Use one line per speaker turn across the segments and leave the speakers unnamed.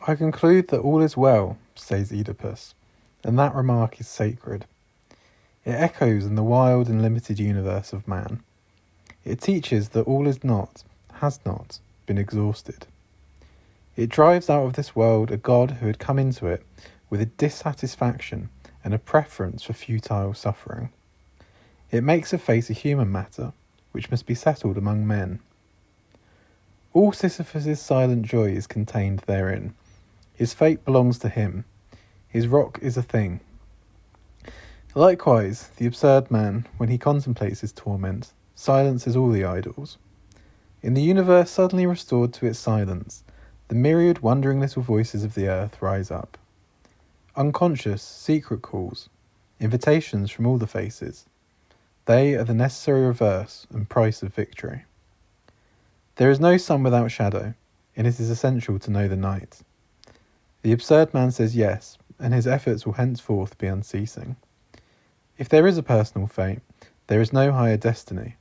I conclude that all is well, says Oedipus, and that remark is sacred. It echoes in the wild and limited universe of man. It teaches that all is not, has not, been exhausted. It drives out of this world a God who had come into it with a dissatisfaction and a preference for futile suffering. It makes a face a human matter, which must be settled among men. All Sisyphus's silent joy is contained therein. His fate belongs to him. His rock is a thing. Likewise, the absurd man, when he contemplates his torment, silences all the idols. In the universe suddenly restored to its silence, the myriad wondering little voices of the earth rise up. Unconscious, secret calls, invitations from all the faces. They are the necessary reverse and price of victory. There is no sun without shadow, and it is essential to know the night. The absurd man says yes, and his efforts will henceforth be unceasing. If there is a personal fate, there is no higher destiny,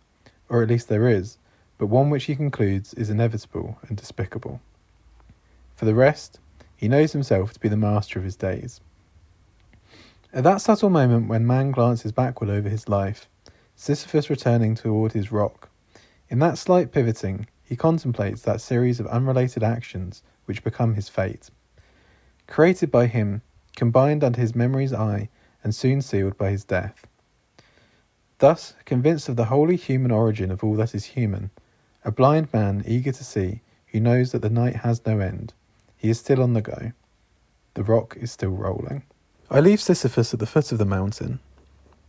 or at least there is, but one which he concludes is inevitable and despicable. For the rest, he knows himself to be the master of his days. At that subtle moment when man glances backward over his life, Sisyphus returning toward his rock, in that slight pivoting, he contemplates that series of unrelated actions which become his fate. Created by him, combined under his memory's eye, and soon sealed by his death. Thus, convinced of the wholly human origin of all that is human, a blind man eager to see, who knows that the night has no end, he is still on the go. The rock is still rolling. I leave Sisyphus at the foot of the mountain.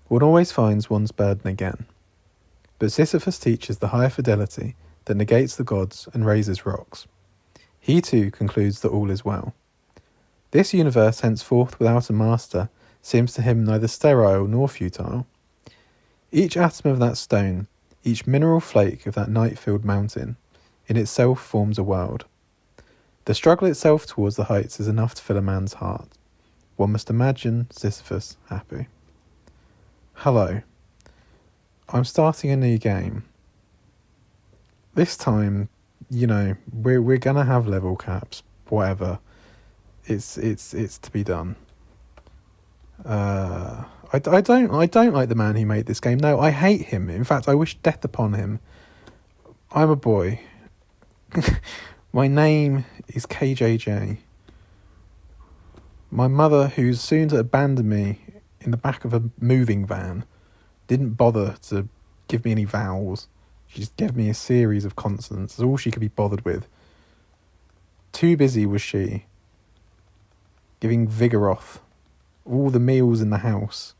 One always finds one's burden again. But Sisyphus teaches the higher fidelity that negates the gods and raises rocks. He too concludes that all is well. This universe henceforth without a master seems to him neither sterile nor futile. Each atom of that stone, each mineral flake of that night-filled mountain, in itself forms a world. The struggle itself towards the heights is enough to fill a man's heart. One must imagine Sisyphus happy. Hello. I'm starting a new game. This time, we're gonna have level caps, whatever. It's to be done. I don't like the man who made this game. No, I hate him. In fact, I wish death upon him. I'm a boy. My name is KJJ. My mother, who's soon to abandon me in the back of a moving van, didn't bother to give me any vowels. She just gave me a series of consonants. That's all she could be bothered with. Too busy was she giving Vigoroth all the meals in the house,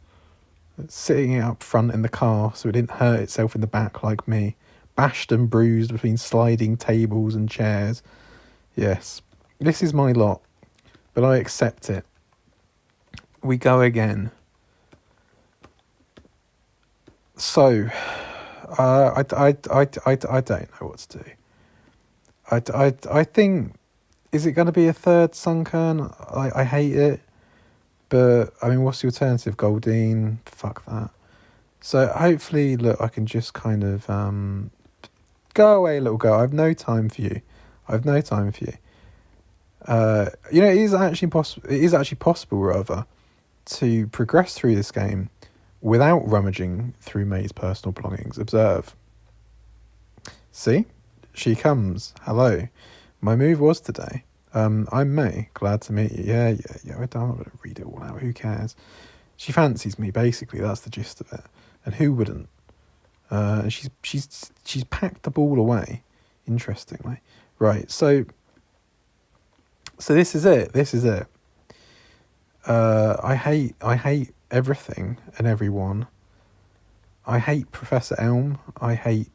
sitting it up front in the car so it didn't hurt itself in the back like me, bashed and bruised between sliding tables and chairs. Yes, this is my lot, but I accept it. We go again. So, I don't know what to do. I think, is it going to be a third Sunkern? I hate it. But, I mean, what's the alternative? Goldine? Fuck that. So, hopefully, look, I can just kind of, go away, little girl. I have no time for you. It is actually possible, to progress through this game without rummaging through May's personal belongings. Observe. See? She comes. Hello. My move was today. I'm May. Glad to meet you. Yeah. I'm not going to read it all out. Who cares? She fancies me, basically. That's the gist of it. And who wouldn't? And she's packed the ball away. Interestingly, right. So this is it. I hate everything and everyone. I hate Professor Elm. I hate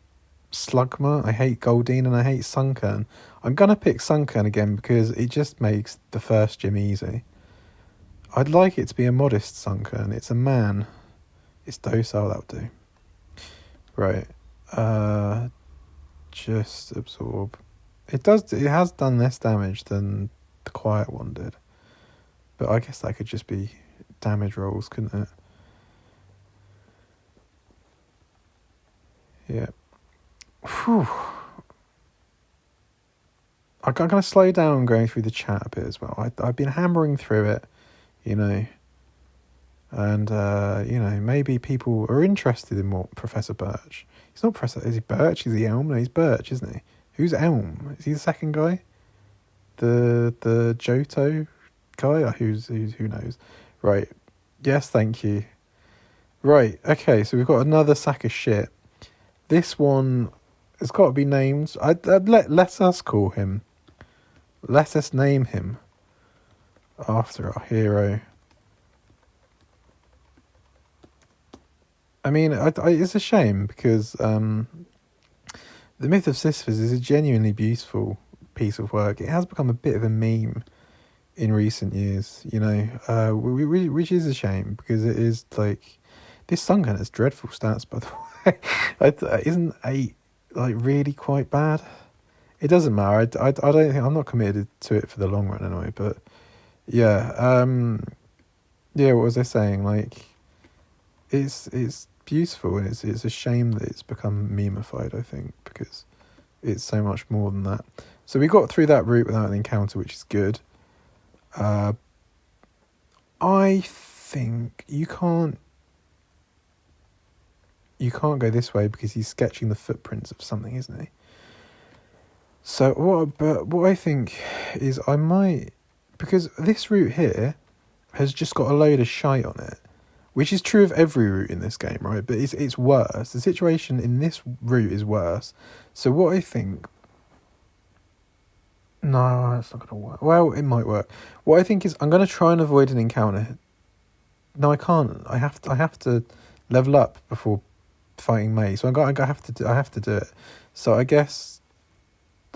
Slugma. I hate Goldine, and I hate Sunkern. I'm gonna pick Sunkern again because it just makes the first gym easy. I'd like it to be a modest Sunkern. It's a man. It's docile, that'll do. Right. Just absorb. It has done less damage than the quiet one did. But I guess that could just be damage rolls, couldn't it? Yeah. Whew. I'm going to slow down going through the chat a bit as well. I've been hammering through it, you know, and, you know, maybe people are interested in what Professor Birch. He's not Professor, is he Birch? Is he Elm? No, he's Birch, isn't he? Who's Elm? Is he the second guy? The Johto guy? Who knows? Right. Yes, thank you. Right, okay, so we've got another sack of shit. This one has got to be named. Let us call him. Let us name him after our hero. I mean, it's a shame because The Myth of Sisyphus is a genuinely beautiful piece of work. It has become a bit of a meme in recent years, you know, which is a shame because it is like this Sunkern has dreadful stats, by the way. Isn't 8 like really quite bad? It doesn't matter. I don't think I'm not committed to it for the long run anyway. But yeah, yeah. What was I saying? Like, it's beautiful, and it's a shame that it's become memeified. I think because it's so much more than that. So we got through that route without an encounter, which is good. I think you can't go this way because he's sketching the footprints of something, isn't he? So what I think is I might, because this route here has just got a load of shite on it, which is true of every route in this game, right? But it's worse. The situation in this route is worse. So what I think, no, it's not going to work. Well, it might work. What I think is I'm going to try and avoid an encounter. No, I can't. I have to level up before fighting May. So I have to do it. So I guess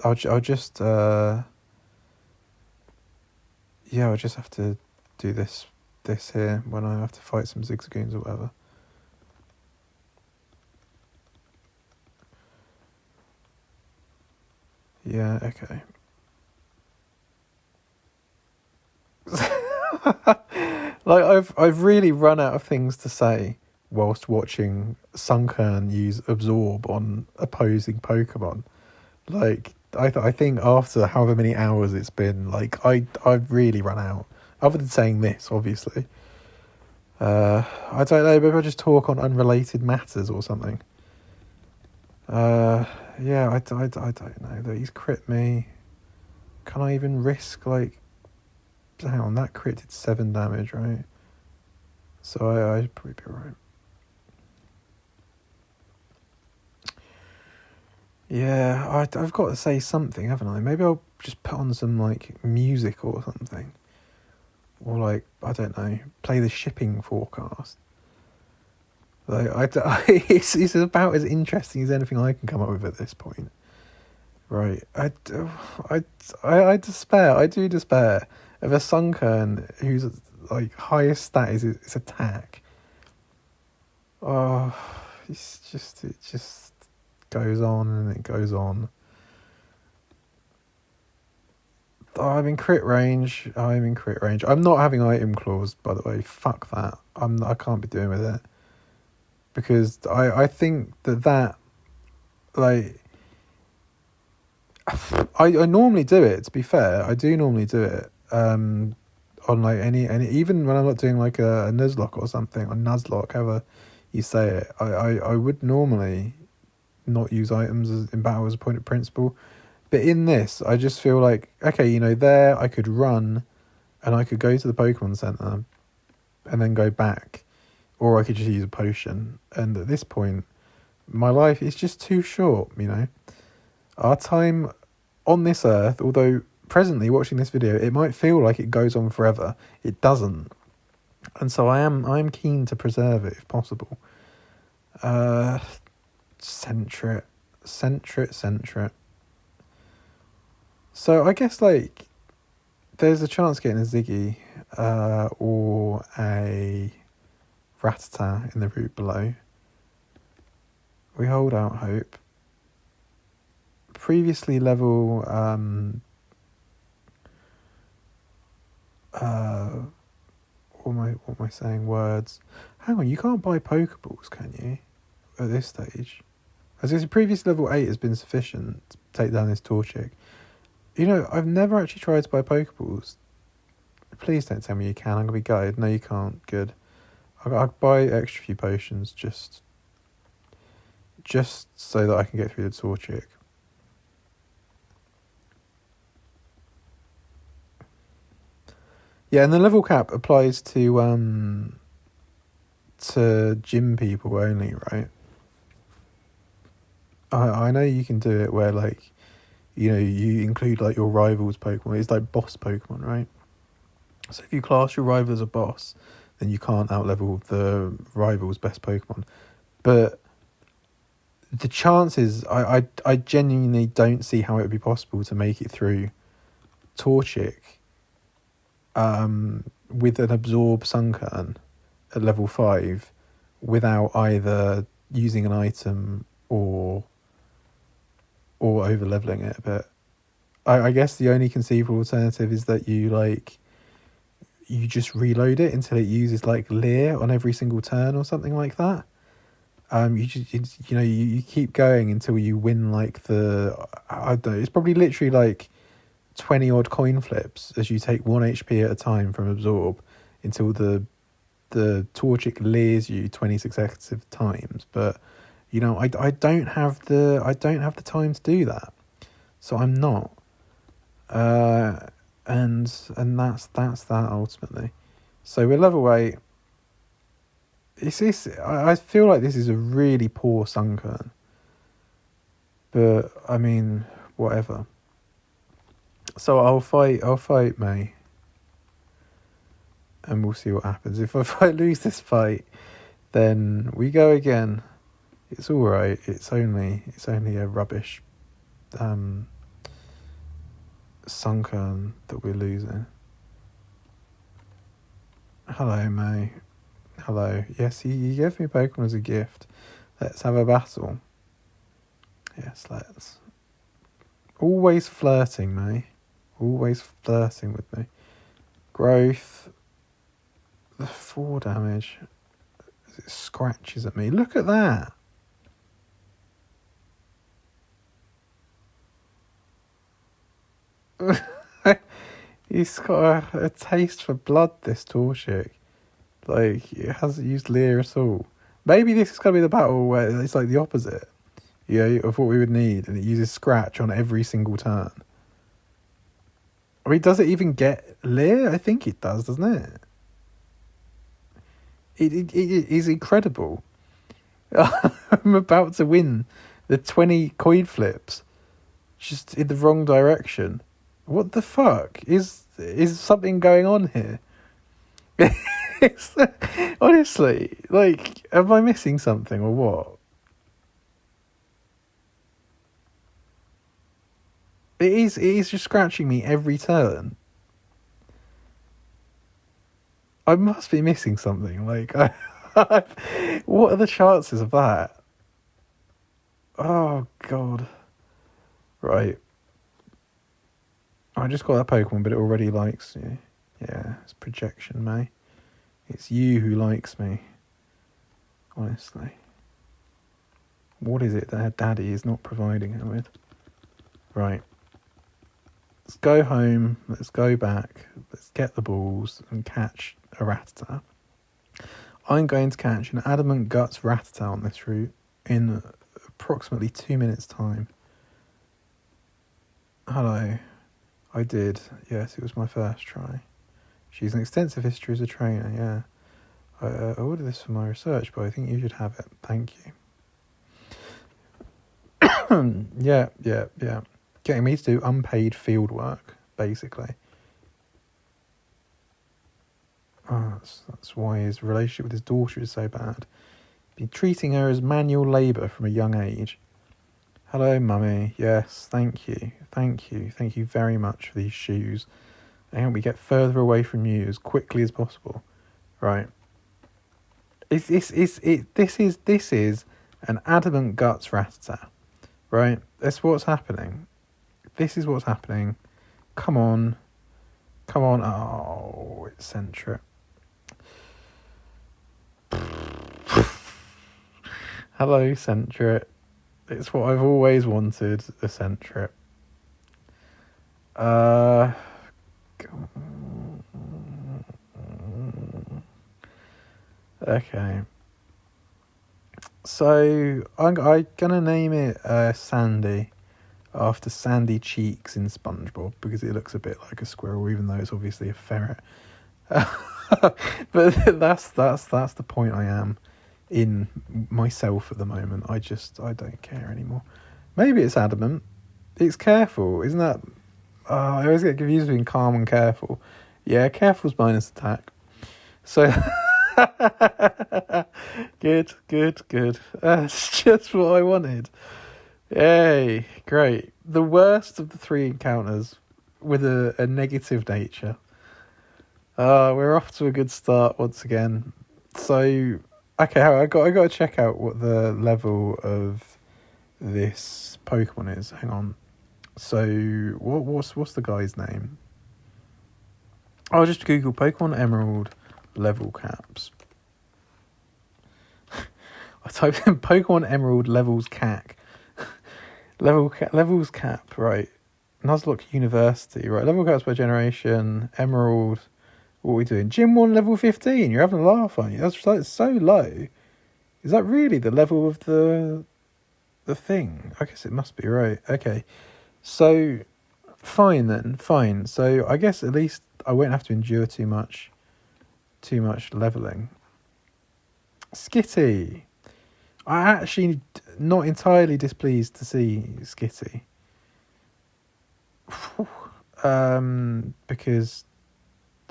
I'll just I'll just have to do this here when I have to fight some Zigzagoons or whatever. Yeah, okay. Like I've really run out of things to say whilst watching Sunkern use Absorb on opposing Pokemon. Like I think after however many hours it's been, like I've really run out. Other than saying this, obviously. I don't know, maybe I'll just talk on unrelated matters or something. Yeah, I don't know though. He's crit me. Can I even risk like? Hang on, that crit did 7 damage, right? So I'd probably be right. Yeah, I've got to say something, haven't I? Maybe I'll just put on some like music or something, or like I don't know, play the shipping forecast. Like it's about as interesting as anything I can come up with at this point. Right, I despair. I do despair of a Sunkern whose like highest stat is its attack. Oh, it just goes on and it goes on. I'm in crit range. I'm not having item claws, by the way. Fuck that. I can't be doing with it because I think that like. I normally do it, to be fair. I do normally do it on like any even when I'm not doing like a Nuzlocke or something, or Nuzlocke, however you say it. I would normally not use items in battle as a point of principle. But in this, I just feel like, okay, you know, there I could run and I could go to the Pokemon Center and then go back. Or I could just use a potion. And at this point, my life is just too short, you know. Our time on this earth, although presently watching this video, it might feel like it goes on forever. It doesn't. And so I am keen to preserve it if possible. Centre it. So I guess like there's a chance of getting a Ziggy or a Rattata in the route below. We hold out hope. Previously level what am I saying? Words. Hang on, you can't buy Pokeballs, can you? At this stage. As if previous level 8 has been sufficient to take down this Torchic. I've never actually tried to buy Pokeballs. Please don't tell me you can. I'm gonna be gutted. No, you can't. Good. I'll buy extra few potions just so that I can get through the Torchic. Yeah, and the level cap applies to gym people only, right? I know you can do it where, like, you include, like, your rival's Pokemon. It's like boss Pokemon, right? So if you class your rival as a boss, then you can't outlevel the rival's best Pokemon. But the chances, I genuinely don't see how it would be possible to make it through Torchic with an Absorb Sunkern at level 5 without either using an item or over leveling it a bit. I guess the only conceivable alternative is that you just reload it until it uses like Leer on every single turn or something like that. You keep going until you win like I don't know, it's probably literally like 20 odd coin flips as you take 1 HP at a time from Absorb until the Torchic leers you 20 successive times. But I don't have the time to do that, so I'm not. And that's that ultimately. So we're level 8. I feel like this is a really poor Sunkern, but I mean, whatever. So I'll fight May, and we'll see what happens. If I lose this fight, then we go again. It's all right. It's only a rubbish Sunkern that we're losing. Hello, May. Hello. Yes, you gave me Pokemon as a gift. Let's have a battle. Yes, let's. Always flirting, May. Always flirting with me. Growth. The 4 damage. It scratches at me. Look at that. He's got a taste for blood, this Torchic. Like, it hasn't used Leer at all. Maybe this is going to be the battle where it's like the opposite, of what we would need, and it uses Scratch on every single turn. I mean, does it even get Leer? I think it does, doesn't it? It is incredible. I'm about to win the 20 coin flips just in the wrong direction. What the fuck? Is something going on here? Honestly, like, am I missing something or what? It is just scratching me every turn. I must be missing something. Like, what are the chances of that? Oh, God. Right. I just got that Pokemon, but it already likes you. Yeah, it's projection, May. It's you who likes me. Honestly. What is it that her daddy is not providing her with? Right. Let's go home. Let's go back. Let's get the balls and catch a Rattata. I'm going to catch an Adamant Guts Rattata on this route in approximately 2 minutes' time. Hello. I did. Yes, it was my first try. She's an extensive history as a trainer, yeah. I ordered this for my research, but I think you should have it. Thank you. Yeah. Getting me to do unpaid field work, basically. Oh, that's why his relationship with his daughter is so bad. Been treating her as manual labour from a young age. Hello, Mummy. Yes, thank you. Thank you very much for these shoes. They help me get further away from you as quickly as possible. Right. This is an Adamant Guts Rattata. Right? That's what's happening. This is what's happening. Come on. Oh, it's Centric. Hello, Centric. It's what I've always wanted, a Centric. Uh, okay. So I'm gonna name it Sandy, after Sandy Cheeks in SpongeBob, because it looks a bit like a squirrel, even though it's obviously a ferret. But that's the point I am in myself at the moment. I don't care anymore. Maybe it's adamant. It's careful, isn't that? I always get confused between calm and careful. Yeah, careful's minus attack. So good. That's just what I wanted. Yay, great. The worst of the three encounters with a negative nature. We're off to a good start once again. So, okay, I got to check out what the level of this Pokemon is. Hang on. So, what's the guy's name? I'll just Google Pokemon Emerald level caps. I typed in Pokemon Emerald levels CAC. Levels cap, right. Nuzlocke University, right. Level caps per generation. Emerald. What are we doing? Gym 1 level 15. You're having a laugh, aren't you? That's like so low. Is that really the level of the thing? I guess it must be, right. Okay. So, fine then. Fine. So, I guess at least I won't have to endure too much leveling. Skitty. I actually not entirely displeased to see Skitty. Because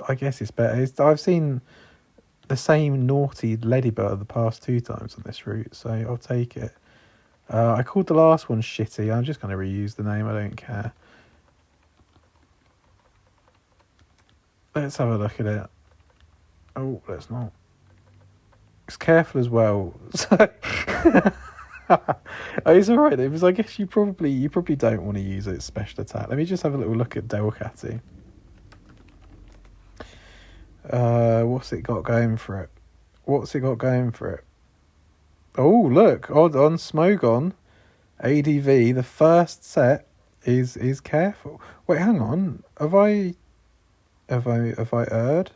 I guess it's better. I've seen the same naughty Ladybird the past 2 times on this route, so I'll take it. I called the last one Shitty. I'm just going to reuse the name. I don't care. Let's have a look at it. Oh, let's not. It's careful as well. So it's alright though, because I guess you probably don't want to use its special attack. Let me just have a little look at Delcatty. What's it got going for it? Oh, look, on Smogon, ADV, the first set is careful. Wait, hang on. Have I erred?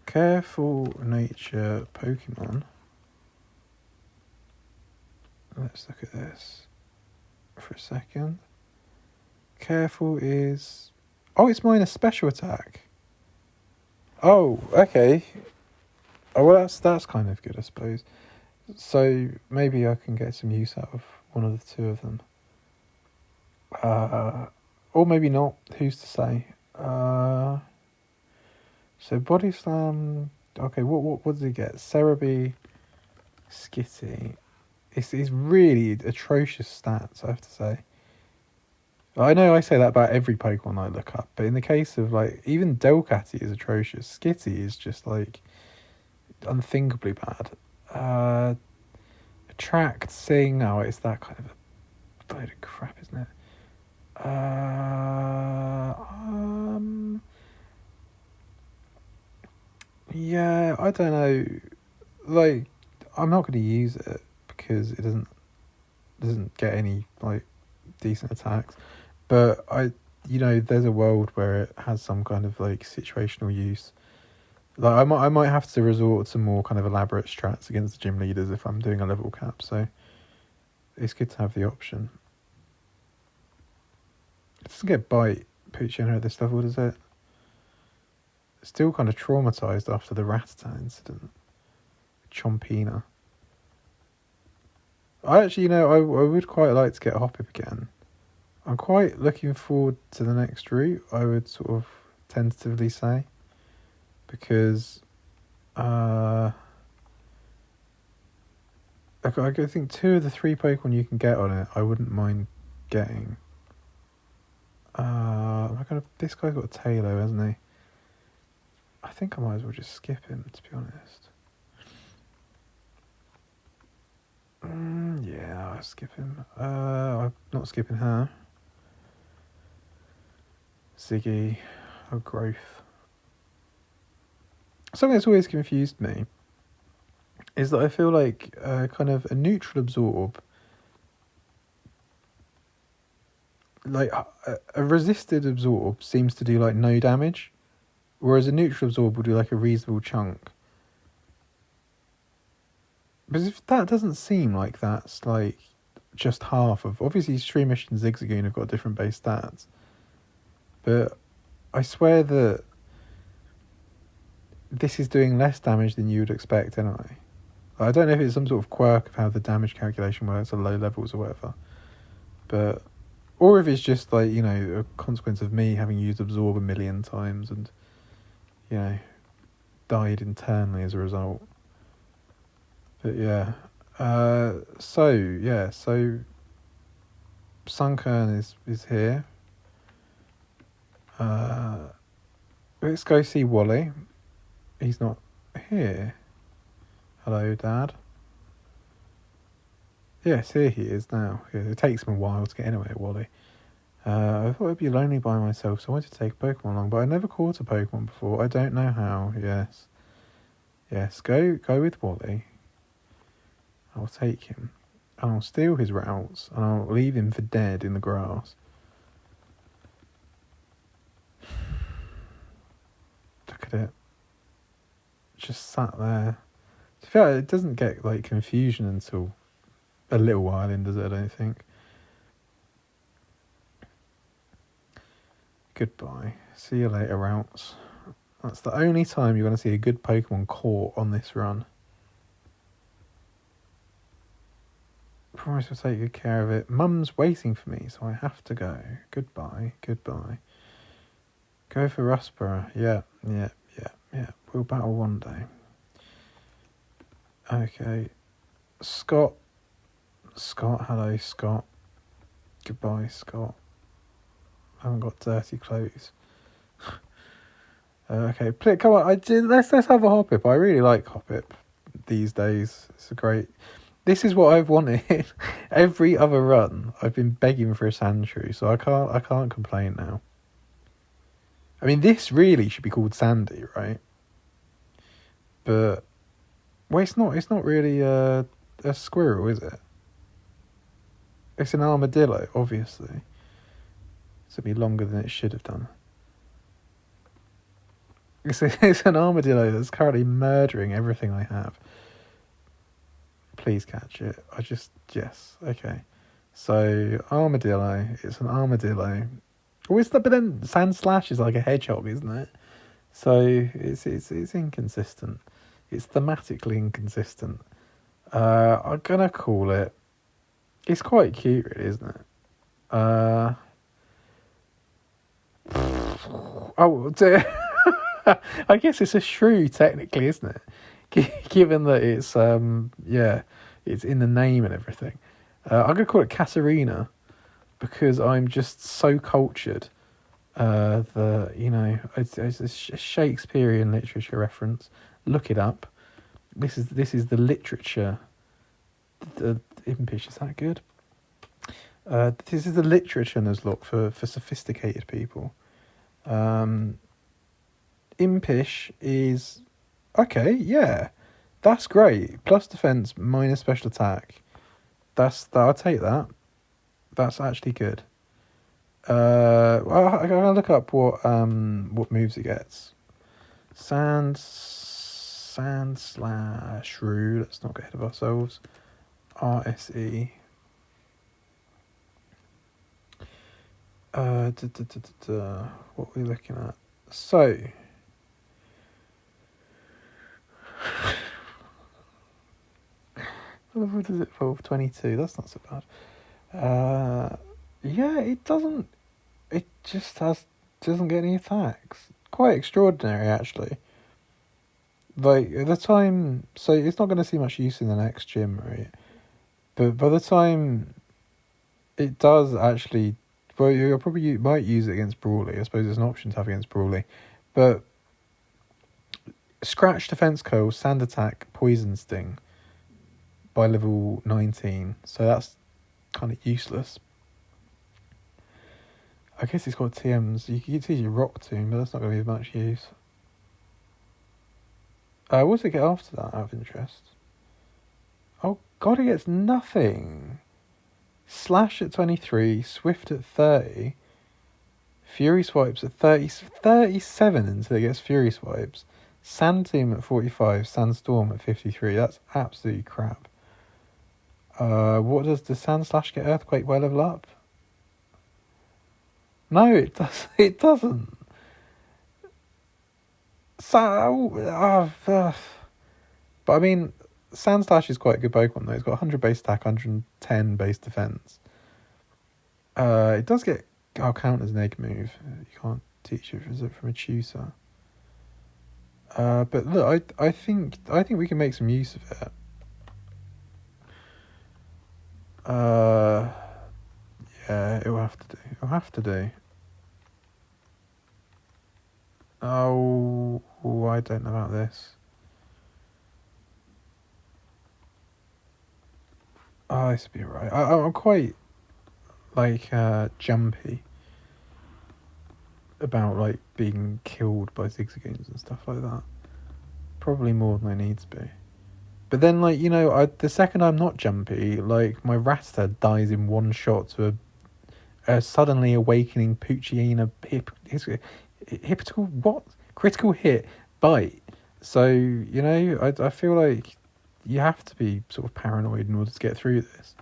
Careful nature Pokemon. Let's look at this for a second. Careful is... Oh, it's minus special attack. Oh, okay. Oh, well, that's kind of good, I suppose. So maybe I can get some use out of one of the 2 of them. Or maybe not. Who's to say? So Body Slam... Okay, what does he get? Cerebi, Skitty... It's really atrocious stats, I have to say. I know I say that about every Pokemon I look up, but in the case of, like, even Delcatty is atrocious. Skitty is just, like, unthinkably bad. Attract, Sing, oh, it's that kind of a load of crap, isn't it? Yeah, I don't know. Like, I'm not going to use it because it doesn't get any like decent attacks. But there's a world where it has some kind of like situational use. Like I might have to resort to more kind of elaborate strats against the gym leaders if I'm doing a level cap. So it's good to have the option. It doesn't get bite Poochyena at this level, does it? Still kind of traumatised after the Rattata incident. Chompina. I actually, I would quite like to get Hoppip again. I'm quite looking forward to the next route, I would sort of tentatively say. Because, I think 2 of the 3 Pokemon you can get on it, I wouldn't mind getting. This guy's got a Tailo, hasn't he? I think I might as well just skip him, to be honest. Yeah, I'll skip him. I'm not skipping her. Ziggy. Oh, Growth. Something that's always confused me is that I feel like kind of a neutral absorb like a resisted absorb seems to do like no damage, whereas a neutral absorb will do like a reasonable chunk. But if that doesn't seem like that's like just half of... Obviously, Streamish and Zigzagoon have got different base stats. But I swear that this is doing less damage than you would expect anyway. I don't know if it's some sort of quirk of how the damage calculation works at low levels or whatever. But... Or if it's just like, you know, a consequence of me having used Absorb a million times and, you know, died internally as a result. But yeah. So Sunkern is here. Let's go see Wally. He's not here. Hello, Dad. Yes, here he is now. It takes him a while to get anywhere, Wally. I thought I'd be lonely by myself, so I wanted to take a Pokemon along, but I never caught a Pokemon before. I don't know how. Yes. Go with Wally. I'll take him, and I'll steal his routes, and I'll leave him for dead in the grass. Look at it. Just sat there. To be fair, it doesn't get like confusion until a little while in, does it? I don't think. Goodbye. See you later, routes. That's the only time you're going to see a good Pokemon caught on this run. Promise we'll take good care of it. Mum's waiting for me, so I have to go. Goodbye. Go for Rustborough. Yeah. We'll battle one day. Okay. Scott, hello, Scott. Goodbye, Scott. I haven't got dirty clothes. Okay, come on. Let's have a Hoppip. I really like Hoppip these days. It's a great... This is what I've wanted. Every other run, I've been begging for a Sandshrew, so I can't complain now. I mean, this really should be called Sandy, right? But well, it's not really a squirrel, is it? It's an armadillo, obviously. It's going to be longer than it should have done. It's an armadillo that's currently murdering everything I have. Please catch it. Yes, okay. So, armadillo. It's an armadillo. Oh, but then Sandslash is like a hedgehog, isn't it? So, it's inconsistent. It's thematically inconsistent. I'm going to call it... It's quite cute, really, isn't it? I guess it's a shrew, technically, isn't it? Given that it's it's in the name and everything. I'm going to call it Katarina because I'm just so cultured. It's a Shakespearean literature reference. Look it up. This is the literature. The Impish, is that good? This is the literature Nuzlocke for sophisticated people. Impish is okay, yeah. That's great. Plus defense, minus special attack. I'll take that. That's actually good. I'm gonna look up what moves it gets. Sand/Shrew. Let's not get ahead of ourselves. RSE. What are we looking at? So. What does it evolve? 22. That's not so bad. It doesn't. It just doesn't get any attacks. Quite extraordinary, actually. Like at the time, so it's not going to see much use in the next gym, right? But by the time it does actually, well, you might use it against Brawly. I suppose it's an option to have against Brawly, but Scratch, Defense Curl, Sand Attack, Poison Sting by level 19. So that's kind of useless. I guess it's got TMs. You can use your Rock Tomb, but that's not going to be of much use. What does it get after that, out of interest? Oh god, it gets nothing. Slash at 23, Swift at 30, Fury Swipes at 37 until it gets Fury Swipes, Sand Tomb at 45, Sandstorm at 53. That's absolutely crap. What does the Sand Slash get Earthquake by level up? No, it does. It doesn't. But I mean, Sandslash is quite a good Pokemon though. It's got 100 base attack, 110 base defense. It does get count as an egg move. You can't teach it from a tutor. But look, I think we can make some use of it. Yeah, it will have to do. It'll have to do. Oh, I don't know about this. Oh, this would be alright. I'm quite, jumpy about, being killed by Zigzagoons and stuff like that. Probably more than I need to be. But then, the second I'm not jumpy, my Rattata dies in one shot to a suddenly awakening Poochyena critical hit bite. So, I feel like you have to be sort of paranoid in order to get through this.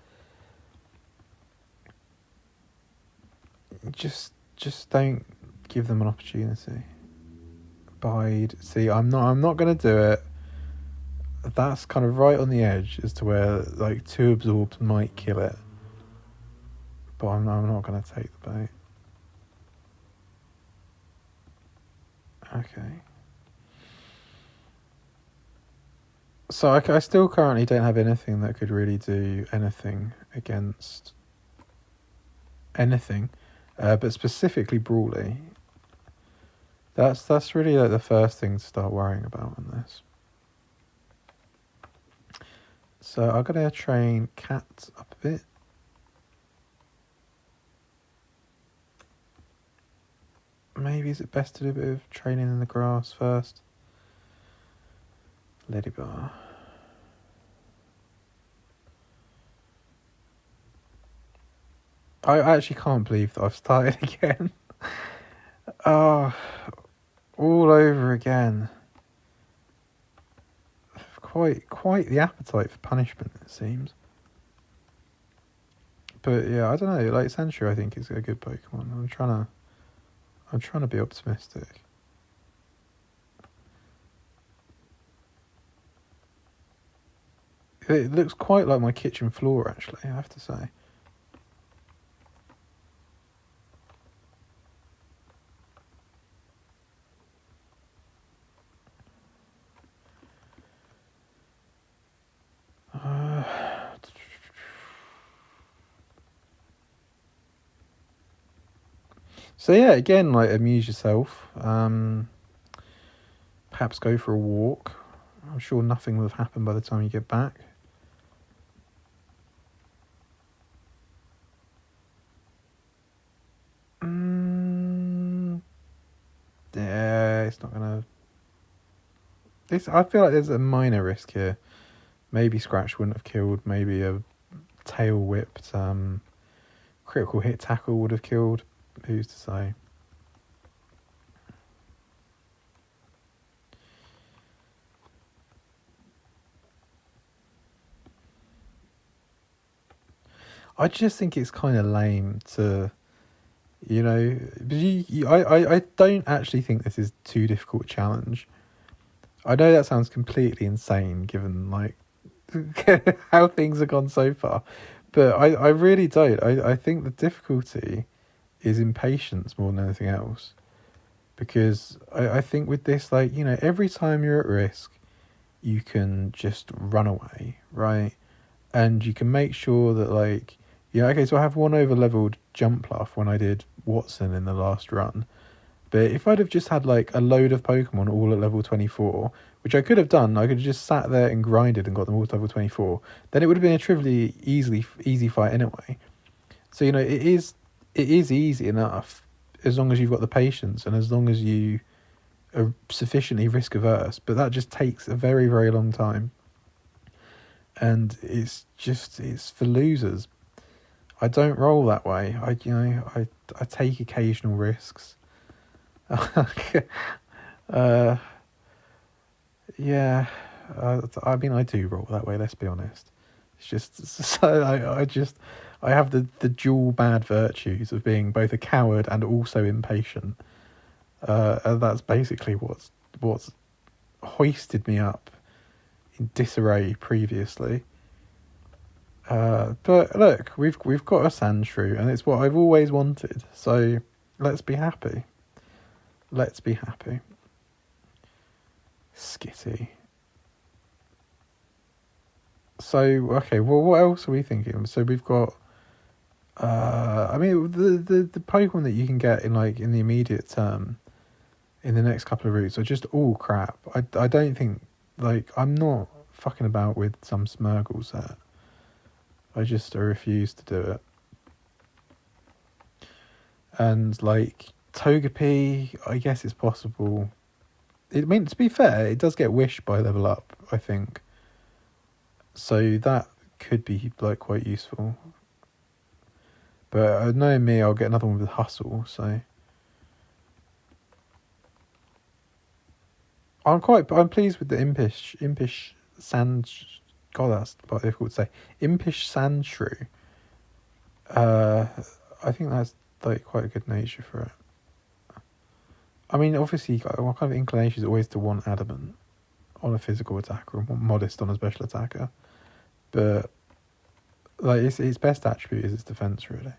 Just don't give them an opportunity. Bide. See, I'm not going to do it. That's kind of right on the edge as to where 2 absorbs might kill it. But I'm not going to take the bait. Okay. So I still currently don't have anything that could really do anything against anything, but specifically Brawly. That's really the first thing to start worrying about on this. So I'm going to train Cat up a bit. Maybe is it best to do a bit of training in the grass first? Ladybar. I actually can't believe that I've started again. Oh, all over again. Quite the appetite for punishment, it seems. But yeah, I don't know. Sandshrew, I think is a good Pokemon. I'm trying to be optimistic. It looks quite like my kitchen floor, actually, I have to say. So yeah, again, amuse yourself. Perhaps go for a walk. I'm sure nothing will have happened by the time you get back. Yeah, it's not gonna. I feel like there's a minor risk here. Maybe Scratch wouldn't have killed. Maybe a tail whipped critical hit tackle would have killed. Who's to say? I just think it's kind of lame to, I don't actually think this is too difficult a challenge. I know that sounds completely insane given how things have gone so far, but I really don't. I think the difficulty is impatience more than anything else, because I think with this, every time you're at risk, you can just run away, right? And you can make sure that okay, so I have one over-leveled Jumpluff when I did Watson in the last run. But if I'd have just had a load of Pokemon all at level 24, which I could have done, I could have just sat there and grinded and got them all to level 24, then it would have been a trivially easy fight anyway. So, it is easy enough as long as you've got the patience and as long as you are sufficiently risk-averse. But that just takes a very, very long time. And it's for losers. I don't roll that way. I take occasional risks. Yeah, I mean, I do roll that way. Let's be honest. It's just so I have the dual bad virtues of being both a coward and also impatient. And that's basically what's hoisted me up in disarray previously. But look, we've got a sand shrew, and it's what I've always wanted. So let's be happy. Let's be happy. Skitty. So okay, well, what else are we thinking? So we've got. I mean, the Pokemon that you can get in the immediate term, in the next couple of routes, are just all crap. I don't think I'm not fucking about with some Smeargle set. I refuse to do it. And Togepi, I guess it's possible. I mean, to be fair, it does get Wish by level up, I think. So that could be quite useful. But knowing me, I'll get another one with Hustle. So I'm pleased with the Impish Sand. God, that's quite difficult to say. Impish Sand Shrew. I think that's quite a good nature for it. I mean, obviously, my kind of inclination is always to want Adamant on a physical attacker and Modest on a special attacker. But its best attribute is its defense, really.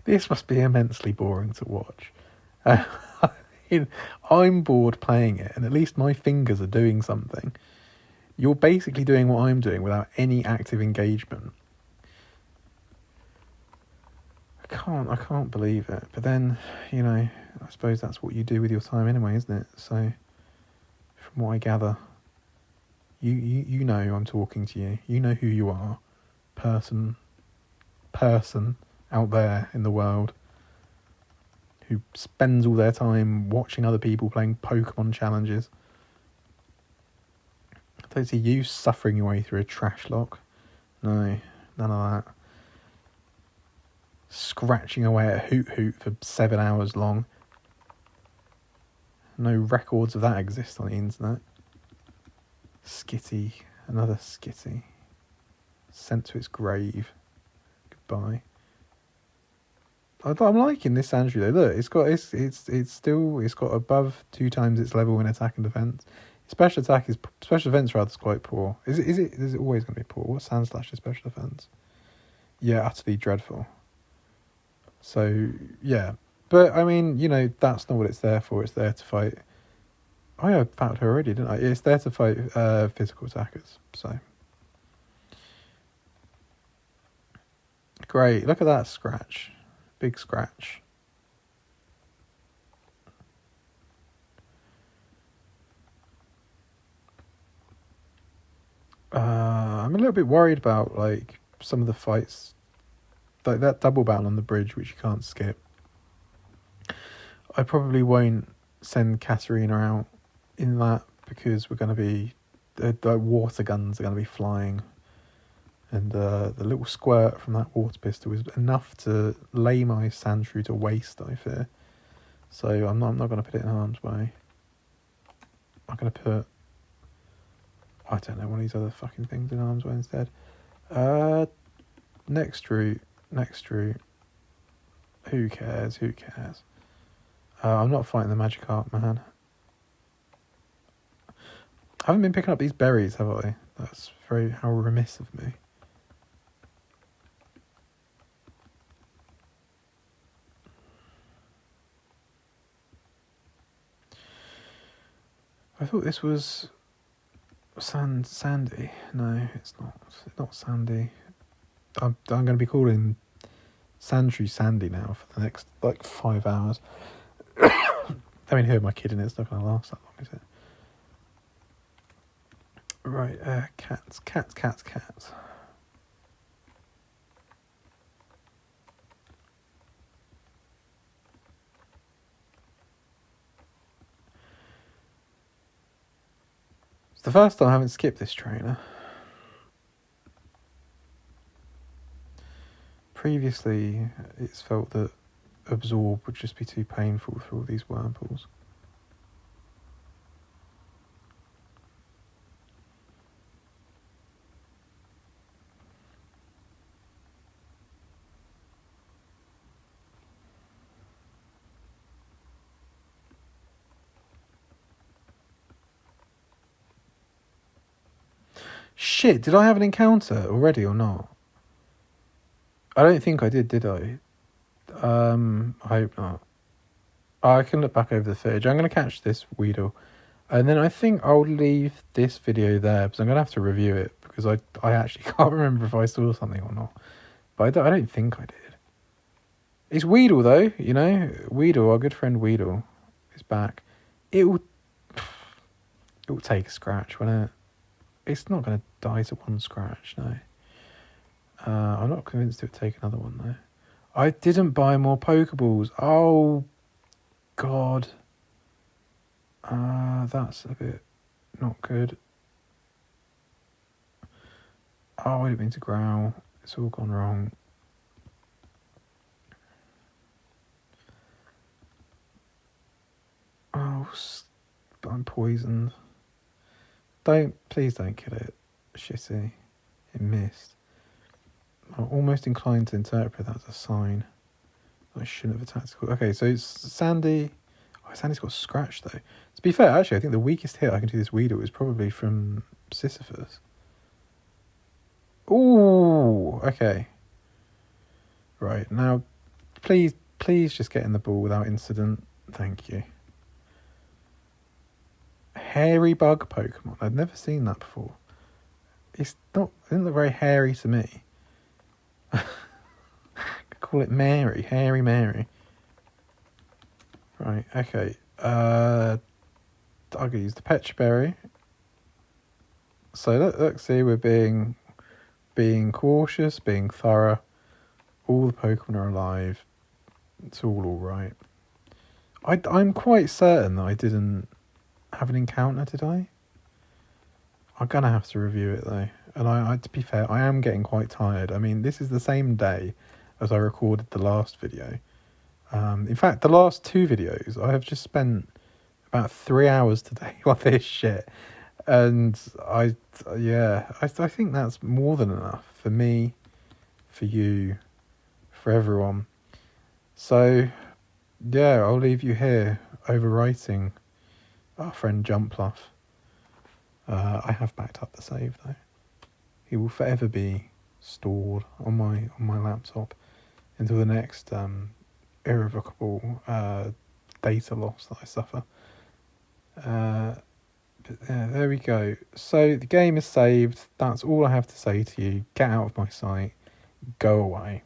This must be immensely boring to watch. I'm bored playing it, and at least my fingers are doing something. You're basically doing what I'm doing without any active engagement. I can't believe it. But then, I suppose that's what you do with your time anyway, isn't it? So, from what I gather, you know I'm talking to you. You know who you are, person out there in the world who spends all their time watching other people playing Pokemon challenges. I don't see you suffering your way through a Trashlocke. No, none of that. Scratching away at Hoot for 7 hours long. No records of that exist on the internet. Skitty, another Skitty. Sent to its grave. Goodbye. I'm liking this Sandshrew though. Look, it's got above 2 times its level in attack and defense. Special defense rather is quite poor. Is it always going to be poor? What's Sandslash's special defense? Yeah, utterly dreadful. So yeah, but I mean, that's not what it's there for. It's there to fight. I found her already, didn't I? It's there to fight physical attackers. So great. Look at that scratch. Big scratch. I'm a little bit worried about some of the fights, that double battle on the bridge, which you can't skip. I probably won't send Katarina out in that because we're going to be the water guns are going to be flying. And the little squirt from that water pistol is enough to lay my Sandshrew to waste, I fear. So I'm not going to put it in harm's way. I'm going to put, I don't know, one of these other fucking things in harm's way instead. Next route. Who cares? I'm not fighting the Magikarp, man. I haven't been picking up these berries, have I? That's how remiss of me. I thought this was Sandy. No, it's not. It's not Sandy. I'm going to be calling Sandshrew Sandy now for the next 5 hours. I mean, who am I kidding? It's not going to last that long, is it? Right, cats. the first time I haven't skipped this trainer. Previously, it's felt that absorb would just be too painful through all these whirlpools. Shit, did I have an encounter already or not? I don't think I did I? I hope not. I can look back over the footage. I'm going to catch this Weedle. And then I think I'll leave this video there because I'm going to have to review it because I actually can't remember if I saw something or not. But I don't think I did. It's Weedle though, you know. Weedle, our good friend Weedle, is back. It will take a scratch, won't it? It's not going to die to one scratch, no. I'm not convinced it would take another one though. I didn't buy more Pokeballs. Oh, God. That's a bit not good. Oh, I didn't mean to growl. It's all gone wrong. Oh, I'm poisoned. Please don't kill it. Shitty. It missed. I'm almost inclined to interpret that as a sign. I shouldn't have attacked. Okay, so it's Sandy. Oh, Sandy's got scratched though. To be fair, actually, I think the weakest hit I can do this Weedle is probably from Sisyphus. Ooh, okay. Right, now, please just get in the ball without incident. Thank you. Hairy bug Pokemon. I've never seen that before. It doesn't look very hairy to me. Call it Mary. Hairy Mary. Right, okay. I'm going to use the Petra Berry. So look, see, we're being cautious, being thorough. All the Pokemon are alive. It's all right. I'm quite certain that I didn't have an encounter, did I? I'm going to have to review it though. And I, to be fair, I am getting quite tired. I mean, this is the same day as I recorded the last video. In fact, the last two videos, I have just spent about 3 hours today on this shit. And I think that's more than enough for me, for you, for everyone. So, yeah, I'll leave you here overwriting our friend Jumpluff. I have backed up the save though. He will forever be stored on my laptop until the next irrevocable data loss that I suffer. But yeah, there we go. So the game is saved. That's all I have to say to you. Get out of my sight. Go away.